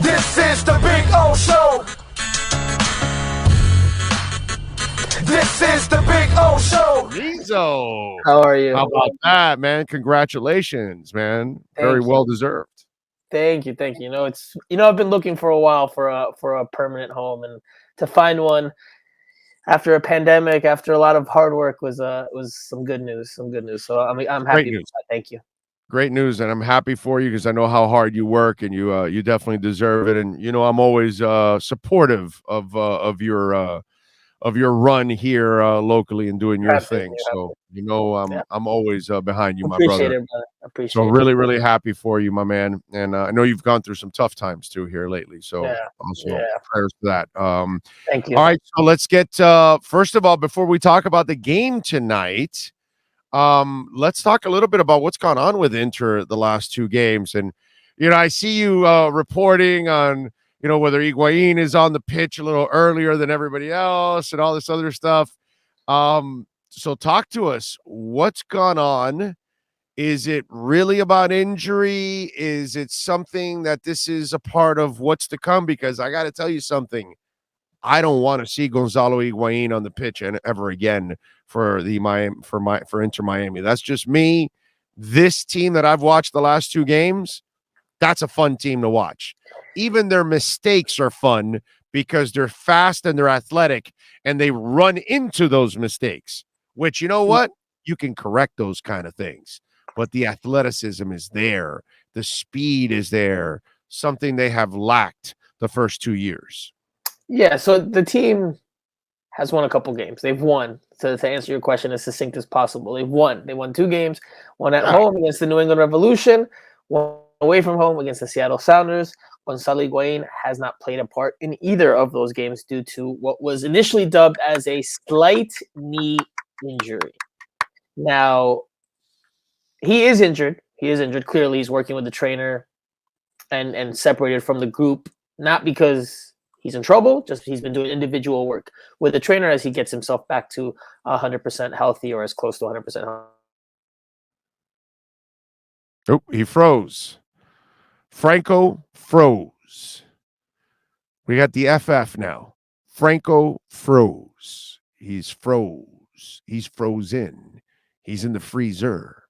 This is the Big O Show. This is the Big O Show. Panizo. How are you? How about that, man? Congratulations, man. Very Thank you. well deserved. Thank you. You know, I've been looking for a while for a permanent home, and to find one after a pandemic, after a lot of hard work, was some good news. So I'm Great happy news. with that. Thank you. Great news, and I'm happy for you because I know how hard you work, and you definitely deserve it. And I'm always supportive of your run here locally and doing your Happy, thing. happy. So Yeah. I'm always behind you, my Appreciate brother. it, brother. So Appreciate it. really happy for you, my man. And I know you've gone through some tough times too here lately. So Yeah. also Yeah. prayers to that. Thank you. All right, so let's get first of all, before we talk about the game tonight, let's talk a little bit about what's gone on with Inter the last two games. And I see you reporting on whether Higuain is on the pitch a little earlier than everybody else and all this other stuff. So talk to us. What's gone on? Is it really about injury? Is it something that this is a part of what's to come? Because I got to tell you something. I don't want to see Gonzalo Higuain on the pitch ever again for the Miami for Inter Miami. That's just me. This team that I've watched the last two games, that's a fun team to watch. Even their mistakes are fun because they're fast and they're athletic and they run into those mistakes, which you know what? You can correct those kind of things. But the athleticism is there. The speed is there, something they have lacked the first 2 years. Yeah. So the team has won a couple games. They've won. So to answer your question as succinct as possible, they've won. They won 2 games. One at home against the New England Revolution. One away from home against the Seattle Sounders. Gonzalo Higuain has not played a part in either of those games due to what was initially dubbed as a slight knee injury. Now, he is injured. Clearly, he's working with the trainer and separated from the group, not because he's in trouble, just he's been doing individual work with the trainer as he gets himself back to 100% healthy or as close to 100% healthy. Oh, he froze. Franco froze. We got the FF now. Franco froze. He's froze. He's frozen. He's in the freezer.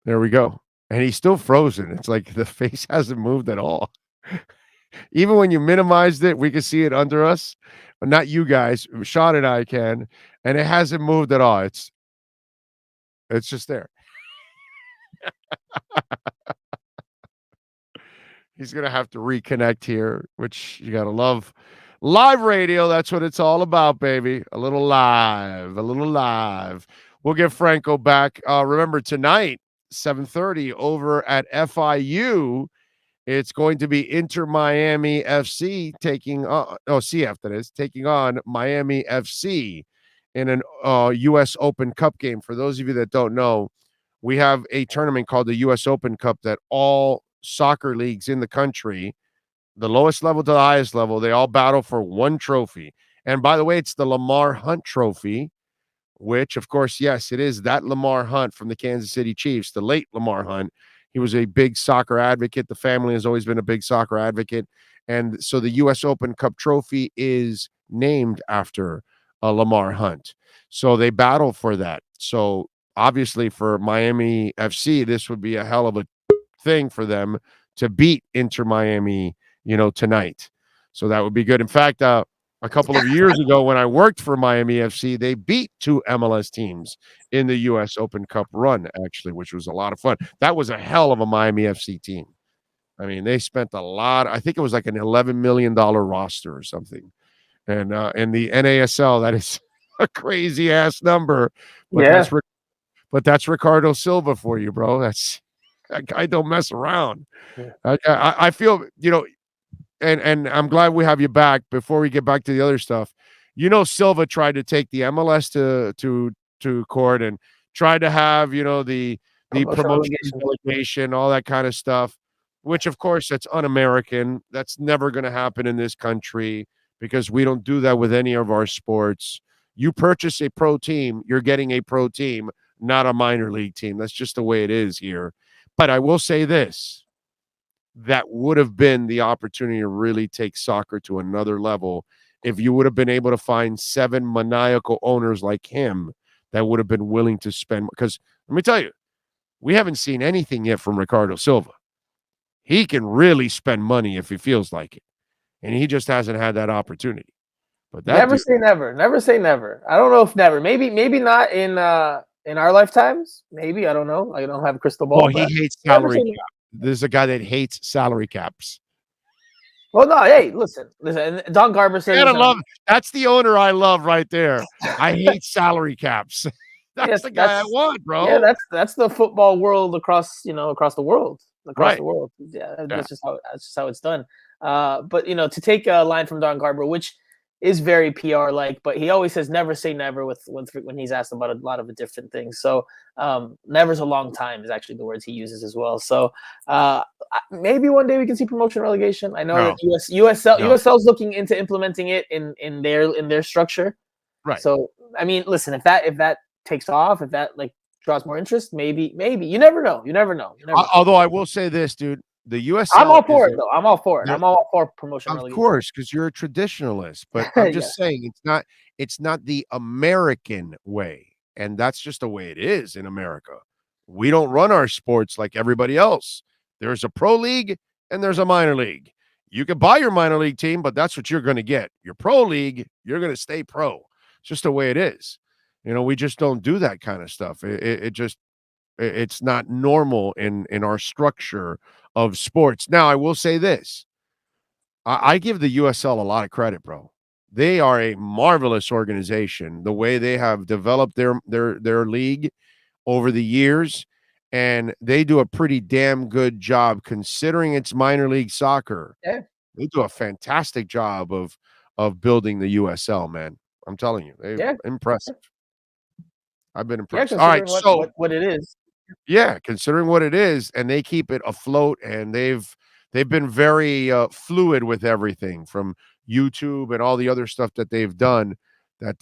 There we go. And he's still frozen. It's like the face hasn't moved at all. Even when you minimized it, we can see it under us. But not you guys. Sean and I can. And it hasn't moved at all. It's just there. He's going to have to reconnect here, which you got to love. Live radio, that's what it's all about, baby. A little live. We'll get Franco back. Remember, tonight, 7:30 over at FIU, it's going to be InterMiami FC taking on, CF that is, taking on Miami FC in an U.S. Open Cup game. For those of you that don't know, we have a tournament called the U.S. Open Cup that all soccer leagues in the country, the lowest level to the highest level, they all battle for one trophy. And by the way, it's the Lamar Hunt Trophy, which, of course, yes, it is that Lamar Hunt from the Kansas City Chiefs, the late Lamar Hunt. He was a big soccer advocate. The family has always been a big soccer advocate. And so the U.S. Open Cup trophy is named after Lamar Hunt. So they battle for that. So obviously for Miami FC, this would be a hell of a thing for them to beat Inter Miami, tonight. So that would be good. In fact, a couple of years ago when I worked for Miami FC, they beat 2 MLS teams in the U.S. Open Cup run, actually, which was a lot of fun. That was a hell of a Miami FC team. I mean, they spent a lot. I think it was like an $11 million roster or something. And in the NASL, that is a crazy ass number. But that's Ricardo Silva for you, bro. That guy don't mess around. Yeah. I feel, and I'm glad we have you back before we get back to the other stuff. Silva tried to take the MLS to court and tried to have, the promotion delegation, all that kind of stuff, which of course that's un-American. That's never going to happen in this country because we don't do that with any of our sports. You purchase a pro team, you're getting a pro team, not a minor league team. That's just the way it is here. But I will say this. that would have been the opportunity to really take soccer to another level if you would have been able to find 7 maniacal owners like him that would have been willing to spend. Because let me tell you, we haven't seen anything yet from Ricardo Silva. He can really spend money if he feels like it, and he just hasn't had that opportunity. But that Never dude, say never. Never say never. I don't know if never. Maybe not in our lifetimes. Maybe, I don't know. I don't have a crystal ball. oh, he But hates never salary say cap. never. There's a guy that hates salary caps. Well, no. Hey, listen. And Don Garber says Gotta this love that's the owner I love right there. I hate salary caps. That's yes, the guy I want, yeah, bro. that's the football world across the world. Across Right. the world. Yeah, Yeah. that's just how it's done. But to take a line from Don Garber, which is very PR like, but he always says never say never when he's asked about a lot of different things. So never's a long time is actually the words he uses as well. So maybe one day we can see promotion relegation. I know No. that USL No. USL's looking into implementing it in their structure. Right. So I mean, listen, if that takes off, if that draws more interest, maybe you never know. You never know. Although I will say this, dude, the I'm USL all for it though. I'm all for it. they're I'm all for promotion of relegation. course, because you're a traditionalist, but I'm Yeah. just saying it's not the American way, and that's just the way it is in America. We don't run our sports like everybody else. There's a pro league and there's a minor league. You can buy your minor league team, but that's what you're going to get. Your pro league, you're going to stay pro. It's just the way it is. We just don't do that kind of stuff. It's not normal in our structure of sports. Now, I will say this. I give the USL a lot of credit, bro. They are a marvelous organization. The way they have developed their league over the years, and they do a pretty damn good job considering it's minor league soccer. Yeah. They do a fantastic job of building the USL, man. I'm telling you, they Yeah. impressive. I've been Yeah, impressed. All right, considering so what it is. yeah, considering what it is, and they keep it afloat, and they've been very fluid with everything from YouTube and all the other stuff that they've done. That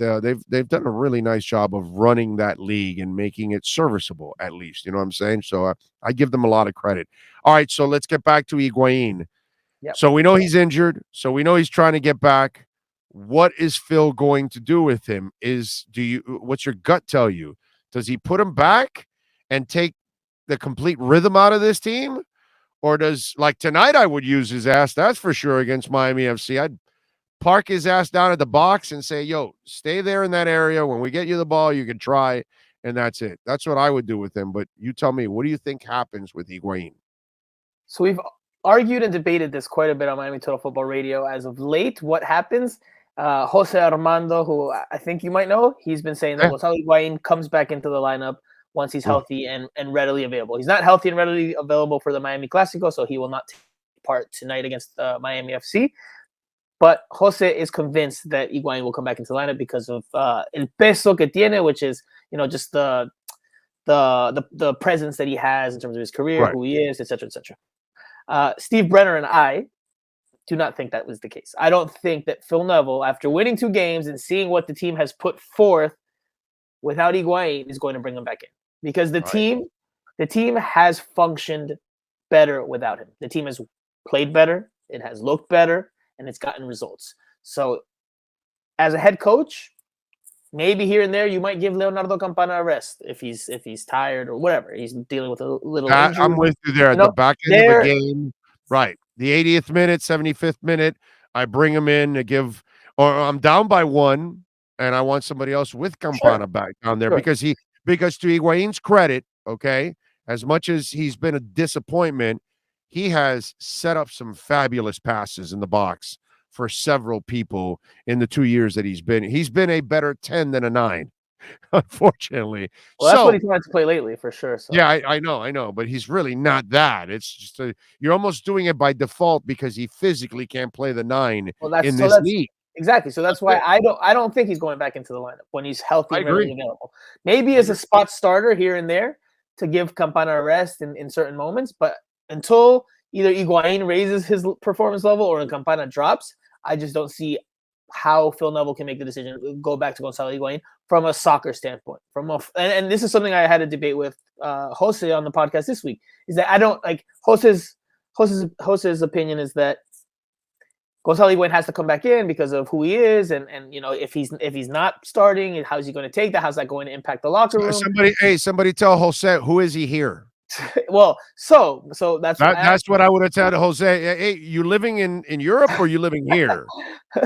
they've done a really nice job of running that league and making it serviceable, at least. You know what I'm saying? So I give them a lot of credit. All right, so let's get back to Higuain. Yep. So we know he's injured. So we know he's trying to get back. What is Phil going to do with him? What's your gut tell you? Does he put him back and take the complete rhythm out of this team? Or does, like tonight, I would use his ass, that's for sure, against Miami FC. I'd park his ass down at the box and say, yo, stay there in that area. When we get you the ball, you can try, and that's it. That's what I would do with him. But you tell me, what do you think happens with Higuain? So we've argued and debated this quite a bit on Miami Total Football Radio as of late. What happens? Jose Armando, who I think you might know, he's been saying that Gonzalo Higuain comes back into the lineup once he's healthy and readily available. He's not healthy and readily available for the Miami Clásico, so he will not take part tonight against Miami FC. But Jose is convinced that Higuain will come back into the lineup because of el peso que tiene, which is just the presence that he has in terms of his career, who he is, etc., etc. Steve Brenner and I do not think that was the case. I don't think that Phil Neville, after winning 2 games and seeing what the team has put forth without Higuain, is going to bring him back in. Because the team has functioned better without him. The team has played better, it has looked better, and it's gotten results. So as a head coach, maybe here and there you might give Leonardo Campana a rest if he's tired or whatever. He's dealing with a little injury. I'm with you there. At the back end of a game, right. The 80th minute, 75th minute, I bring him in to give, or I'm down by 1, and I want somebody else with Campana back down there because to Higuain's credit, okay, as much as he's been a disappointment, he has set up some fabulous passes in the box for several people in the 2 years that he's been a better 10 than a 9, unfortunately. Well, that's what he's wanted to play lately for sure. So. Yeah, I know, but he's really not that. It's just you're almost doing it by default because he physically can't play the 9 in this league. Exactly. So that's why I don't think he's going back into the lineup when he's healthy and readily available. Maybe as a spot starter here and there to give Campana a rest in certain moments, but until either Higuain raises his performance level or Campana drops, I just don't see how Phil Neville can make the decision to go back to Gonzalo Higuain from a soccer standpoint. And this is something I had a debate with Jose on the podcast this week, is that I don't like Jose's Jose's opinion is that Gonzalo Higuain has to come back in because of who he is, and if he's not starting, how's he going to take that? How's that going to impact the locker room? Somebody tell Jose, who is he here? Well, so that's what I would have told Jose. Hey, you living in Europe or you living here?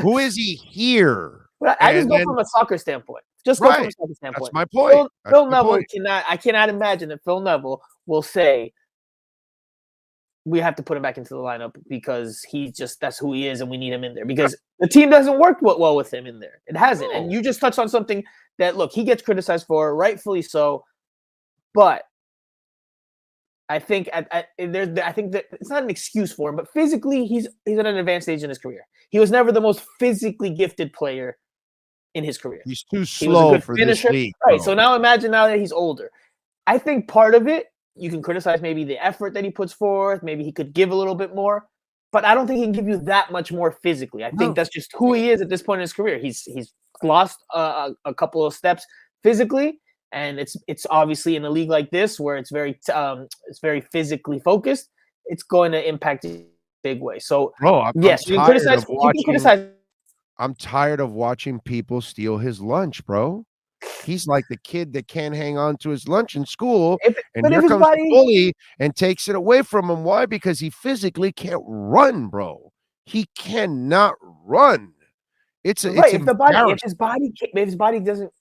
Who is he here? I just go from a soccer standpoint. Just go from a soccer standpoint. That's my point. Phil Neville I cannot imagine that Phil Neville will say we have to put him back into the lineup because that's who he is and we need him in there because the team doesn't work well with him in there. It hasn't. And you just touched on something that, look, he gets criticized for, rightfully so, but I think that it's not an excuse for him, but physically he's at an advanced stage in his career. He was never the most physically gifted player in his career. He's too slow for this league. Right. So now imagine now that he's older. I think part of it, you can criticize maybe the effort that he puts forth. Maybe he could give a little bit more, but I don't think he can give you that much more physically. I think that's just who he is at this point in his career. He's lost a couple of steps physically, and it's obviously in a league like this where it's very physically focused. It's going to impact in a big way. So, yes, you can criticize. I'm tired of watching people steal his lunch, bro. He's like the kid that can't hang on to his lunch in school, and here comes the bully and takes it away from him. Why? Because he physically can't run, bro. He cannot run. It's if his body doesn't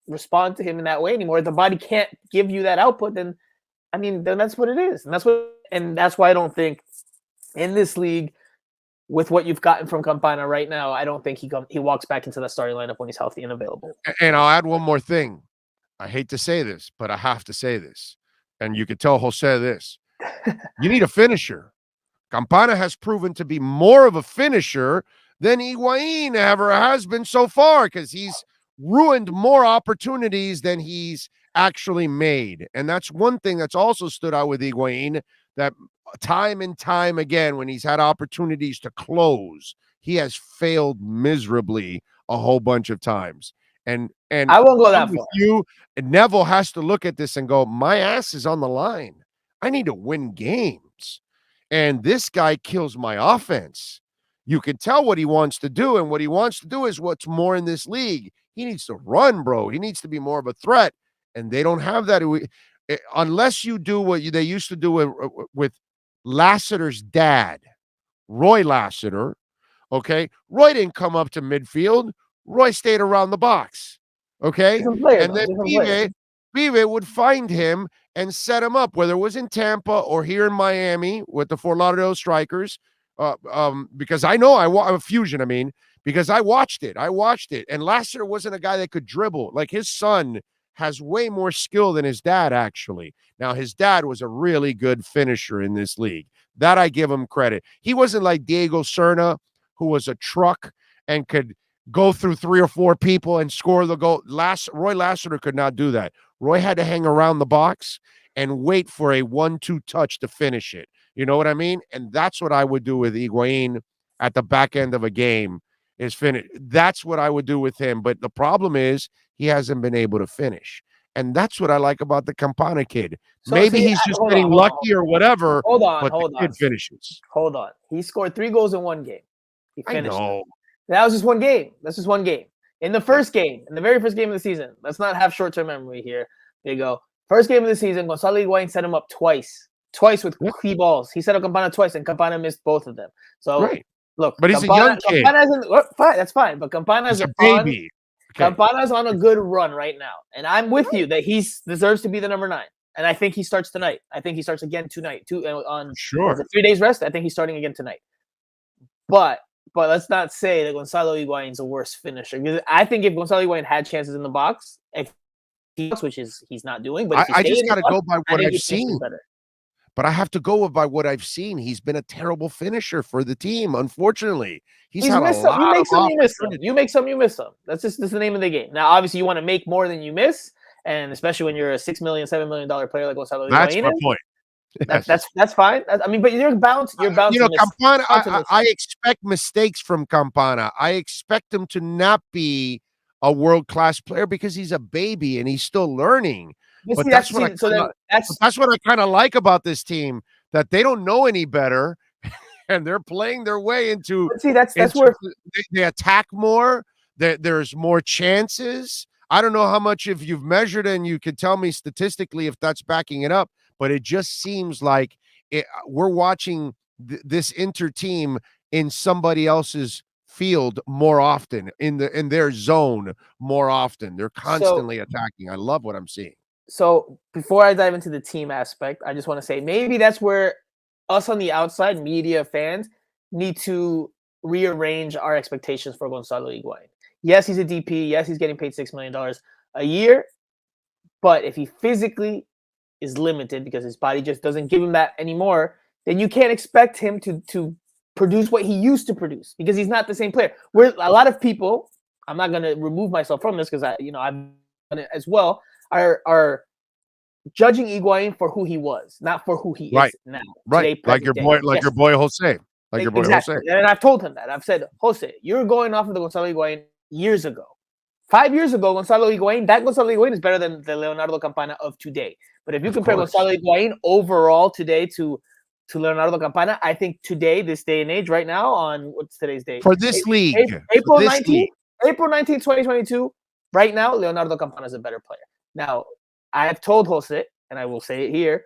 respond to him in that way anymore. If the body can't give you that output, then that's what it is, and that's why I don't think in this league, with what you've gotten from Campana right now, I don't think he walks back into the starting lineup when he's healthy and available. And I'll add one more thing. I hate to say this, but I have to say this. And you could tell Jose this. You need a finisher. Campana has proven to be more of a finisher than Higuain ever has been so far because he's ruined more opportunities than he's actually made. And that's one thing that's also stood out with Higuain, that time and time again, when he's had opportunities to close, he has failed miserably a whole bunch of times. And I won't go that far. Neville has to look at this and go, my ass is on the line. I need to win games. And this guy kills my offense. You can tell what he wants to do, and what he wants to do is what's more in this league. He needs to run, bro. He needs to be more of a threat, and they don't have that. Unless you do what they used to do with Lassiter's dad, Roy Lassiter. Okay, Roy didn't come up to midfield. Roy stayed around the box. Okay, and then Vive would find him and set him up, whether it was in Tampa or here in Miami with the Fort Lauderdale Strikers. Because I know Fusion. Because I watched it. And Lassiter wasn't a guy that could dribble. Like, his son has way more skill than his dad, actually. Now, his dad was a really good finisher in this league. That I give him credit. He wasn't like Diego Serna, who was a truck and could go through 3 or 4 people and score the goal. Roy Lassiter could not do that. Roy had to hang around the box and wait for a 1-2 touch to finish it. You know what I mean? And that's what I would do with Higuain at the back end of a game, is finish. That's what I would do with him. But the problem is he hasn't been able to finish. And that's what I like about the Campana kid. Maybe he's just getting lucky or whatever. Hold on. The kid finishes. Hold on. He scored 3 goals in 1 game. He finished. I know. That was just 1 game. That's just 1 game. In the very first game of the season, let's not have short-term memory here. There you go. First game of the season, Gonzalo Higuain set him up twice with key balls. He set up Campana twice, and Campana missed both of them. So, look. But he's a young kid. Fine, that's fine. But Campana's a baby. Campana's on a good run right now. And I'm with you that he deserves to be the number 9. And I think he starts tonight. I think he starts again tonight. On 3 days rest, I think he's starting again tonight. But let's not say that Gonzalo Higuain's a worse finisher. Because I think if Gonzalo Higuain had chances in the box, which he's not doing, but I just got to go by what I've seen. But I have to go by what I've seen. He's been a terrible finisher for the team, unfortunately. He's had a lot you make some, you miss some. You make some, you miss some. That's the name of the game. Now, obviously, you want to make more than you miss, and especially when you're a $6 million, $7 million player like Gonzalo Higuain. That's my point. That's fine. But you're bouncing. Campana, I expect mistakes from Campana. I expect him to not be a world-class player because he's a baby and he's still learning. But that's what I kind of like about this team. that they don't know any better, and they're playing their way into. But see, that's where they attack more. There's more chances. I don't know how much if you've measured and you can tell me statistically if that's backing it up, but it just seems like we're watching this Inter team in somebody else's field more often, in their zone more often. They're constantly attacking. I love what I'm seeing. So before I dive into the team aspect, I just want to say maybe that's where us on the outside, media fans, need to rearrange our expectations for Gonzalo Higuain. Yes, he's a DP. Yes, he's getting paid $6 million a year. But if he physically is limited because his body just doesn't give him that anymore, then you can't expect him to produce what he used to produce because he's not the same player. Where a lot of people, I'm not going to remove myself from this because I've done it as well, are judging Higuain for who he was, not for who he is now. Right, today, like your boy Jose. Like your boy exactly. Jose. And I've told him that. I've said, Jose, you're going off of the Gonzalo Higuain years ago. 5 years ago, Gonzalo Higuain is better than the Leonardo Campana of today. But if you compare Gonzalo Higuain overall today to Leonardo Campana, I think today, this day and age, right now, on what's today's date? For this league. April 19th, 2022, right now, Leonardo Campana is a better player. Now, I have told Jose, and I will say it here,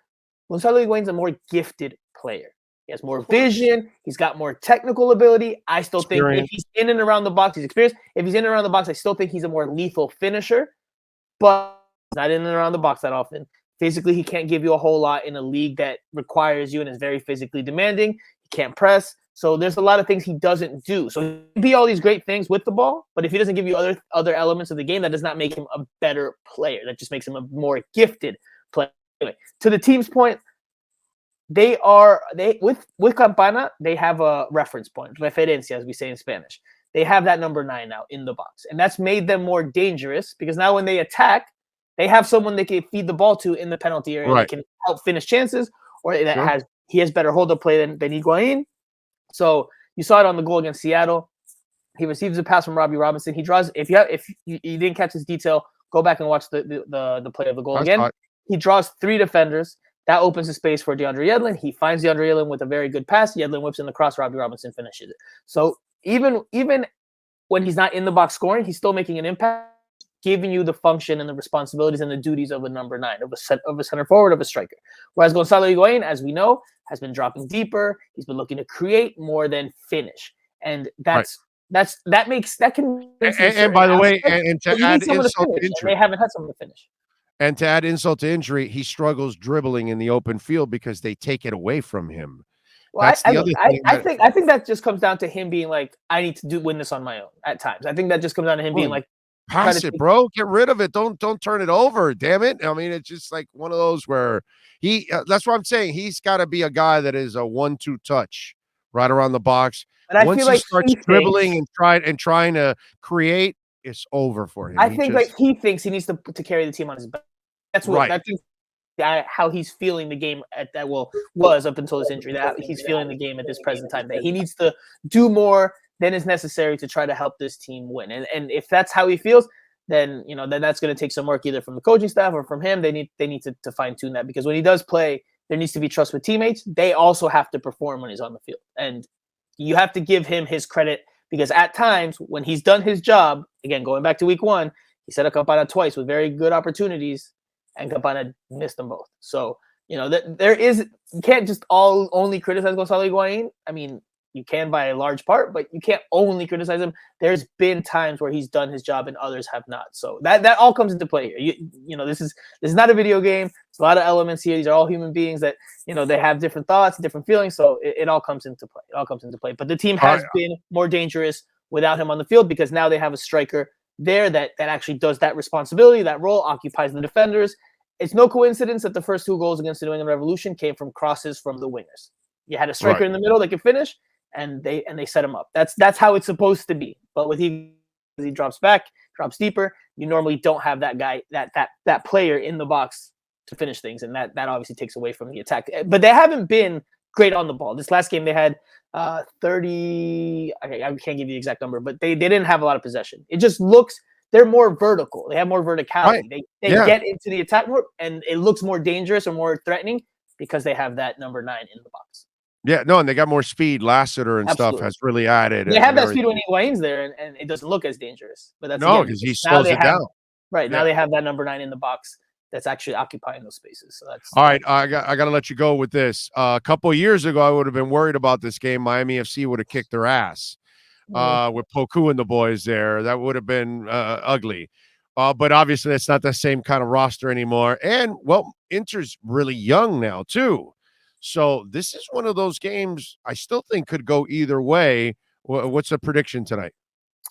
Gonzalo Higuain's a more gifted player. He has more vision. He's got more technical ability. I still think if he's in and around the box, he's experienced. If he's in and around the box, I still think he's a more lethal finisher. But he's not in and around the box that often. Physically, he can't give you a whole lot in a league that requires you and is very physically demanding. He can't press. So there's a lot of things he doesn't do. So he can be all these great things with the ball, but if he doesn't give you other elements of the game, that does not make him a better player. That just makes him a more gifted player. Anyway, to the team's point, with Campana, they have a reference point, referencia, as we say in Spanish. They have that number 9 now in the box, and that's made them more dangerous because now when they attack, they have someone they can feed the ball to in the penalty area. Right. They can help finish chances, or he has better hold up play than Higuain. So you saw it on the goal against Seattle. He receives a pass from Robbie Robinson. He draws. If you didn't catch this detail, go back and watch the play of the goal again. Hot. He draws 3 defenders. That opens a space for DeAndre Yedlin. He finds DeAndre Yedlin with a very good pass. Yedlin whips in the cross. Robbie Robinson finishes it. So even when he's not in the box scoring, he's still making an impact, giving you the function and the responsibilities and the duties of a number 9, of a center forward, of a striker. Whereas Gonzalo Higuain, as we know, has been dropping deeper. He's been looking to create more than finish, and that can make and by the way, and to add insult to injury, they haven't had someone to finish. And to add insult to injury, he struggles dribbling in the open field because they take it away from him. Well, that's the other thing. I think that just comes down to him being like, I need to win this on my own at times. I think that just comes down to him being like, pass it, bro. Get rid of it. Don't turn it over. Damn it. I mean, it's just like one of those where that's what I'm saying. He's got to be a guy that is a 1-2 touch right around the box. And once he starts dribbling and trying to create, it's over for him. I think he thinks he needs to carry the team on his back. That's what how he's feeling the game was up until this injury. That he's feeling the game at this present time. That he needs to do more than is necessary to try to help this team win. And if that's how he feels, then that's going to take some work either from the coaching staff or from him. They need to fine tune that, because when he does play, there needs to be trust with teammates. They also have to perform when he's on the field, and you have to give him his credit, because at times when he's done his job, again going back to week 1, he set up Campana twice with very good opportunities, and Campana missed them both. So you can't just only criticize Gonzalo Higuain. I mean, you can by a large part, but you can't only criticize him. There's been times where he's done his job and others have not. So that all comes into play here. This is not a video game. There's a lot of elements here. These are all human beings that, they have different thoughts, different feelings. So it all comes into play. It all comes into play. But the team has been more dangerous without him on the field, because now they have a striker there that actually does that responsibility, that role, occupies the defenders. It's no coincidence that the first 2 goals against the New England Revolution came from crosses from the wingers. You had a striker in the middle that could finish, and they set him up. That's how it's supposed to be. But with he drops back, drops deeper, you normally don't have that guy, that player in the box to finish things, and that obviously takes away from the attack. But they haven't been great on the ball. This last game they had 30. I can't give you the exact number, but they didn't have a lot of possession. It just looks they're more vertical. They have more verticality. They get into the attack more, and it looks more dangerous or more threatening because they have that number 9 in the box. Yeah, no, and they got more speed. Lassiter and Absolutely. stuff has really added. They have that speed when Higuain's there, and it doesn't look as dangerous. But that's because he slows it down. Right, now they have that number 9 in the box that's actually occupying those spaces. So that's all right. I got to let you go with this. A couple of years ago, I would have been worried about this game. Miami FC would have kicked their ass with Poku and the boys there. That would have been ugly. But obviously, that's not the same kind of roster anymore. And, well, Inter's really young now, too. So this is one of those games I still think could go either way. What's the prediction tonight?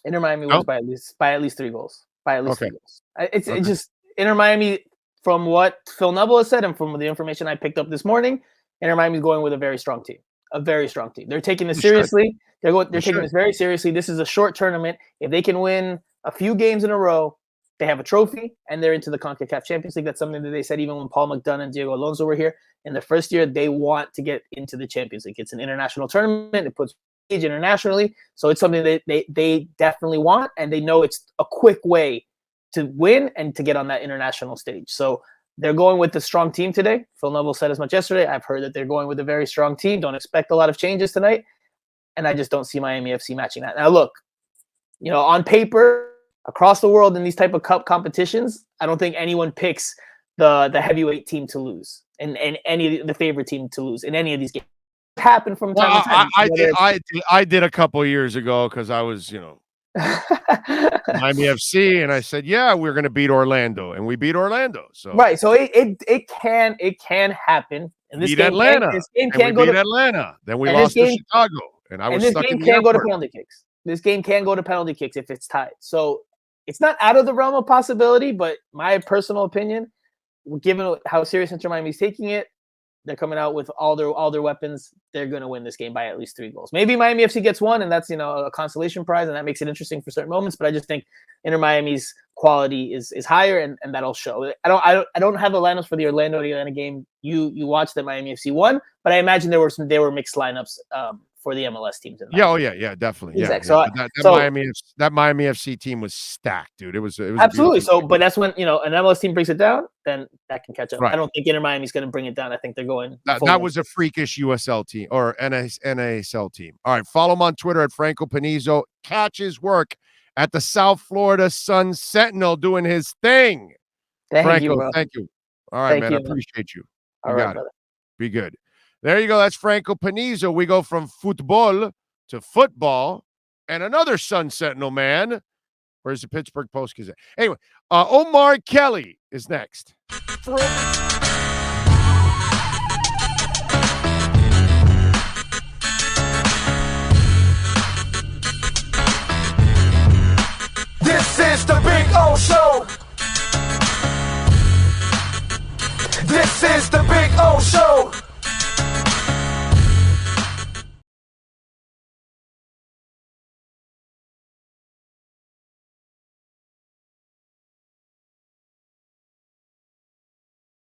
Inter Miami wins by at least 3 goals. By at least 3 goals. It's just Inter Miami, from what Phil Neville has said and from the information I picked up this morning, Inter Miami is going with a very strong team. A very strong team. They're taking this seriously. They're taking this very seriously. This is a short tournament. If they can win a few games in a row, they have a trophy, and they're into the CONCACAF Champions League. That's something that they said even when Paul McDonough and Diego Alonso were here. In the first year, they want to get into the Champions League. It's an international tournament. It puts stage internationally. So it's something that they definitely want, and they know it's a quick way to win and to get on that international stage. So they're going with the strong team today. Phil Neville said as much yesterday. I've heard that they're going with a very strong team. Don't expect a lot of changes tonight. And I just don't see Miami FC matching that. Now, look, on paper, across the world in these type of cup competitions, I don't think anyone picks the heavyweight team to lose and any of the favorite team to lose in any of these games. It happened from time to time. I did a couple of years ago because I was, Miami FC, and I said, yeah, we're going to beat Orlando, and we beat Orlando. So right, so it can happen. And this beat game Atlanta. This game and can we go beat to Atlanta. Then we lost to Chicago, and I was stuck in the can go to airport. penalty kicks. This game can go to penalty kicks if it's tied. So it's not out of the realm of possibility, but my personal opinion, given how serious Inter Miami is taking it, they're coming out with all their weapons. They're going to win this game by at least 3 goals. Maybe Miami FC gets 1, and that's a consolation prize, and that makes it interesting for certain moments. But I just think Inter Miami's quality is higher, and that'll show. I don't have the lineups for the Orlando game. You watched that Miami FC won, but I imagine there were mixed lineups for the MLS teams. Yeah, definitely. Exactly. Yeah. That Miami FC team was stacked, dude. It was absolutely. So, but that's when an MLS team brings it down, then that can catch up. Right. I don't think Inter Miami's going to bring it down. I think they're going. That was a freakish USL team or NASL team. All right, follow him on Twitter at Franco Panizo. Catch his work at the South Florida Sun Sentinel doing his thing. Thank you, bro. Thank you. All right, man. I appreciate you. All right, brother. Be good. There you go. That's Franco Panizo. We go from Futbol to football and another Sun Sentinel man. Where's the Pittsburgh Post-Gazette? Anyway, Omar Kelly is next. This is the Big O Show. This is the Big O Show.